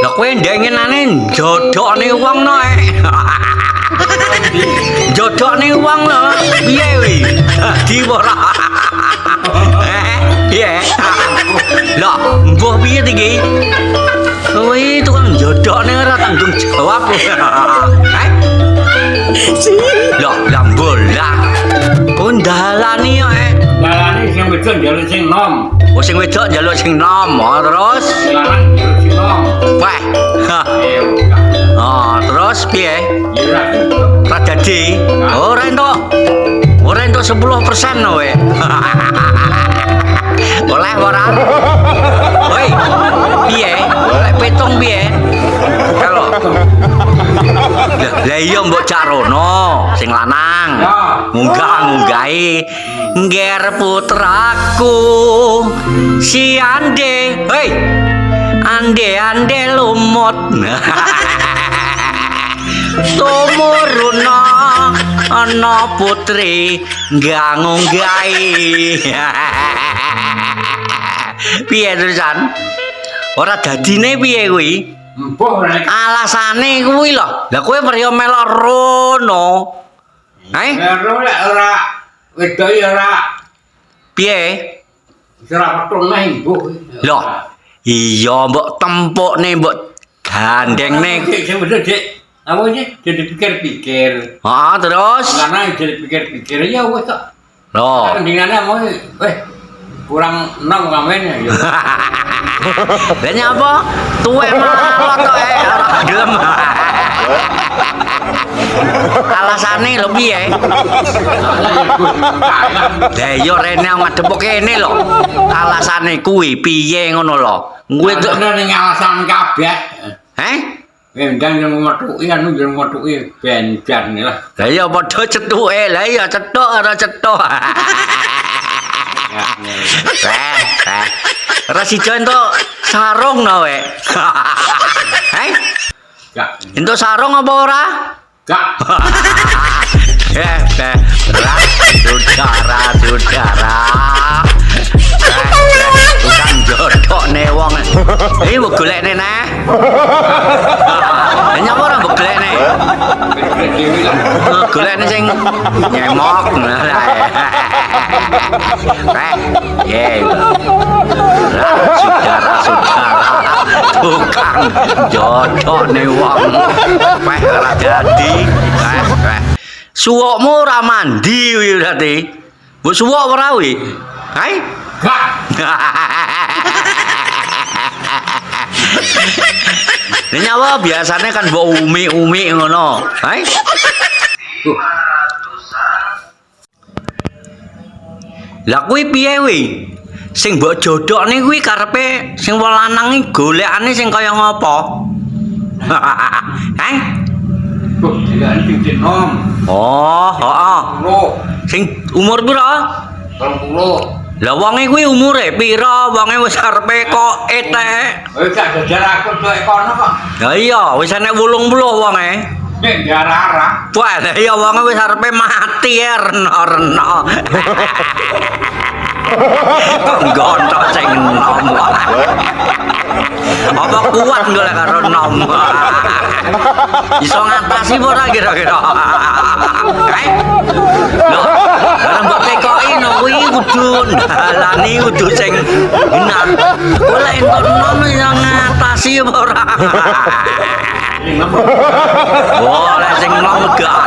Lah kowe ndengenane jodhokne wong no. Jodhokne wong lho. Piye kuwi? Dadi ora. Iya. Lah, mbah piye iki? Kowe tukang jodhokne ora tanggung jawab. Lah, lambola. Kondalani yo, Dalane sing wedok njaluk sing nom. Oh sing wedok njaluk sing nom, terus Lanang njaluk sing nom. wah. Oh, terus piye? Ya Ra dadi. Ora entuk. Ora entuk 10% kowe. Oleh ora? Woi. Piye? Lek petung piye? Kalau lah iya mbok Cak Rono sing lanang. Munggah-munggahi ngger putraku si Ande. Hei. Ande lumut. Tumuruna ana putri nggangunggahi. Piye terusan? Ora dadine piye kuwi? Mbah nek Alasane kuwi lho. Lah kowe priya melok rono. karo lek ora wedok ya ora Piye? ora petung neh mbuh. Lho, iya mbok tempukne mbok gandengne. Sing bener Dik. Apa iki? Jadi pikir-pikir. Heeh, terus. Lanang jadi pikir-pikir ya wis kok. Lho. Kendingane mau kurang 6 kamen ya. Lah nyapa? Tuwek malot kok ora gelem. Alasane lho piye? Lah iya rene ngadep kene lho. Alasane kuwi piye ngono lho. Kuwi Ning alasan kabeh. Heh? Endang yang metuki anu yang metuki benjar nih lah. Lah iya padha cethuke. Lah iya cethuk ora cethuk. Ora sida entuk sarung no wek. Heh? Gak. Entuk sarung apa ora? Gak. Saudara. Tukang jodhokne wong. Iki mbok golekne neh. Nyapa ora mbok golekne? Dewi lah. Golekne sing nyemok. Saudara. Tukang jodhokne wong. Weh ora dadi. Suwokmu ora mandi kuwi berarti. Mbok suwok ora kuwi? Hai? Gak. Nyawa biasanya kan mbok umi ngono. Hai? Lah kuwi piye kuwi? Sing mbok jodhokne kuwi karepe sing wong lanang iki golekane sing kaya ngopo? Hah? Tuh, jalan sing nom. Oh, heeh. Lo, Sing umur pira? 30. Lah wonge kuwi umure pira? Wonge wis arepe kok etek. Wis gak jajar aku tuh kono kok. Lah iya, wis enek 80 wonge. Nek diarah-arah. Wah, lah iya wonge wis arepe mati ya reno-reno. Gondok sing nom. Apa kuat golek karo nom? Iso ngatasi apa ora kira-kira? Heh? Lho, ora mbok tekoki no kuwi kudu dalani kudu sing enak. Ora entuk nom iso ngatasi apa ora? Boleh sing nom gak.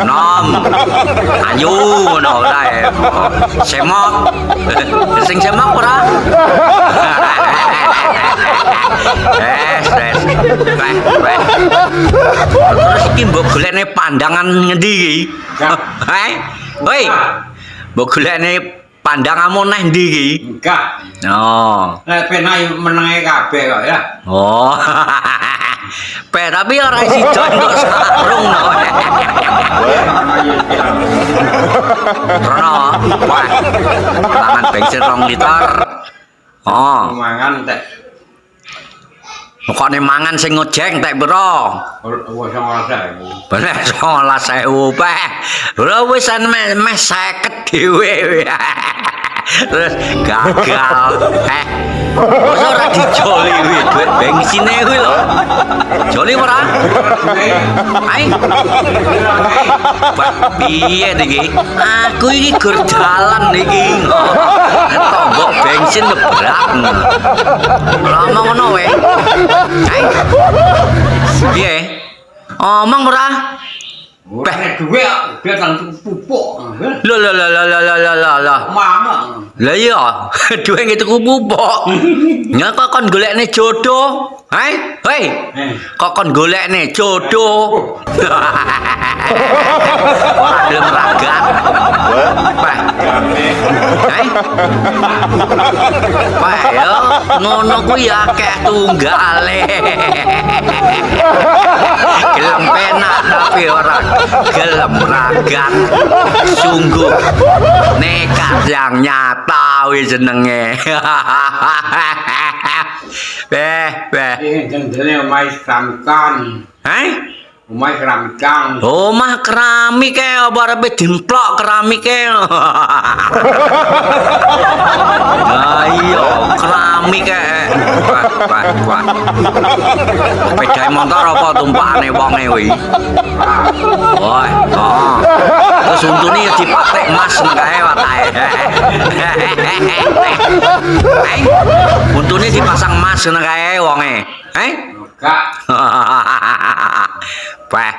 Nom. Ayo ngono kae. Semok. Sing semok ora? Weh. Terus iki mbok golekne pandangan ngendi iki? Heh? Woi. Mbok golekne pandanganmu neh ndi iki? Enggak. Oh. Nek penai menenge kabeh kok ya. Oh. Tapi ora sida entuk sarung no. Rono, wah. Mangan bensin 2 liter. Oh, Mangan tek. pokoknya mangan sing ngojek tek pira? Wis ora sae. Bener 19.000 peh. Ora wis meh 50 dhewe. Terus gagal. Wis ora dijoli kuwi duit bensinnya kuwi lho. Joli ora? Ae. Pak piye iki? Aku iki gur dalan iki. Tombok bensin ngebrak. Ngomong ngono wae. Ae. Piye? Omong ora? Ora duwe dia langsung pupuk. Lah. Mama. Lah iya, duwe tuku pupuk. Ya kok kon golekne jodoh. Hei. Kok kon golekne jodoh. Ora gelem ragat. Pak. Hei. Pak yo, ngono kuwi akeh tunggale. Gelem penak tapi ora gelem ragat. Sungguh nekat yang nyata wis jenenge. Beh. Jendela omah keramik. Hah? Omah keramik. Omah keramik apa arepe dimplok keramike. Lah iya, keramik Wah. Sepeda motor apa tumpakane wonge kuwi? Woi, terus untune dipatek emas kae watae. Untune dipasang emas ngono kae wonge. Enggak. Peh.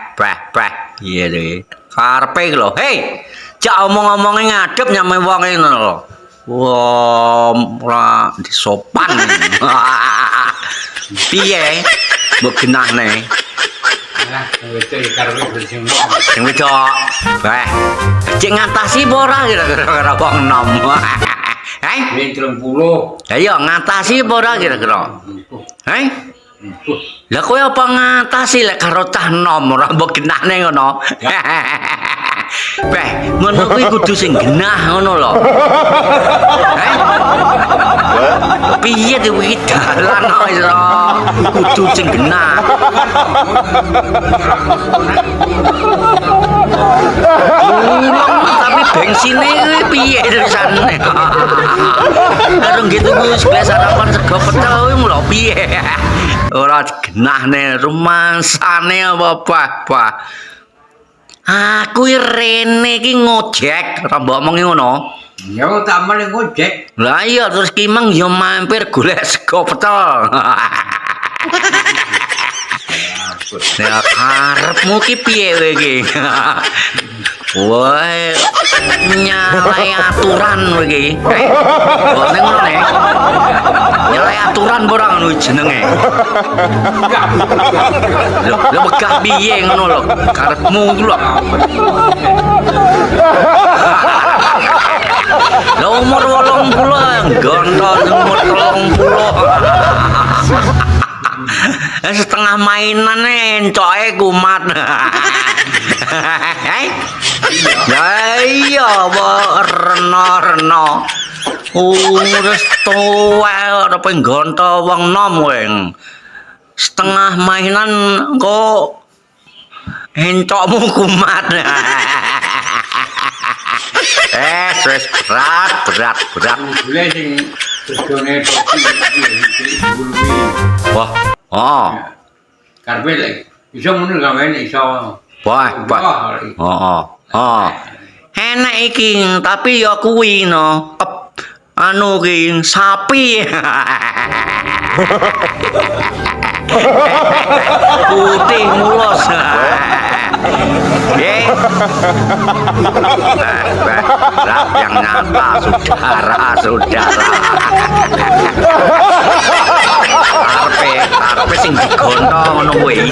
Iya deh. Karepe iki lho. Hei, cak omong-omonge ngadep nyame wonge ngono lho. Wah, ora disopan. Piye? Mbok genahne. Lah, itu karepe bersing. Sing wedok. Weh. Cek ngatasi apa ora kira-kira wong enom. Heh? Ini 30. Ya iya ngatasi apa ora kira-kira? Heh? Lah kowe apa ngatasi lek karo cah enom ora mbok genahne ngono. Beh, ngono kuwi kudu sing genah ngono lho. Heh? Piye iki dalan kok iso kudu sing genah. Tapi bensinnya kuwi piye terusanne. Karo gitu kuwi sebelah sarapan sego pecel kuwi lho piye. Ora genahne rumangsane apa. Aku rene iki ngojek, ora mbok omongi ngono. Ya tak mari ngojek. Lah iya terus ki mang yo mampir golek sego pecel. Ya karepmu ki piye kowe iki? Woi, nyalai aturan kowe iki. Kok ning ngono nek? Nyalai aturan ora ngono jenenge. Lho begah piye ngono lho? Karepmu ku lho. Lah umur 80 gontol umur 30. Setengah mainan encoke kumat. Ya iya reno. Wis tuwa ora penggonto wong nom weng. Setengah mainan kok encokmu kumat. Wis berat. Boleh sing regane Wah, oh. Karepe lek iso ngono gaweane iso. Wah. Oh. Enak iki, tapi ya kuwi no. Anu ki sapi. Putih mulus. Yang nyata saudara. Karpe sing digontho ngono kuwi.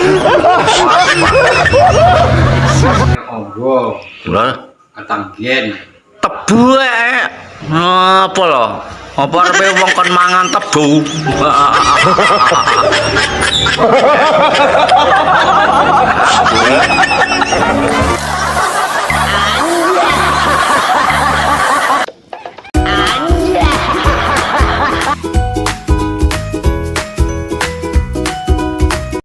Onggo. Lho, Katanggen. tebu apa lho? Apa arepe wong kon mangan tebu?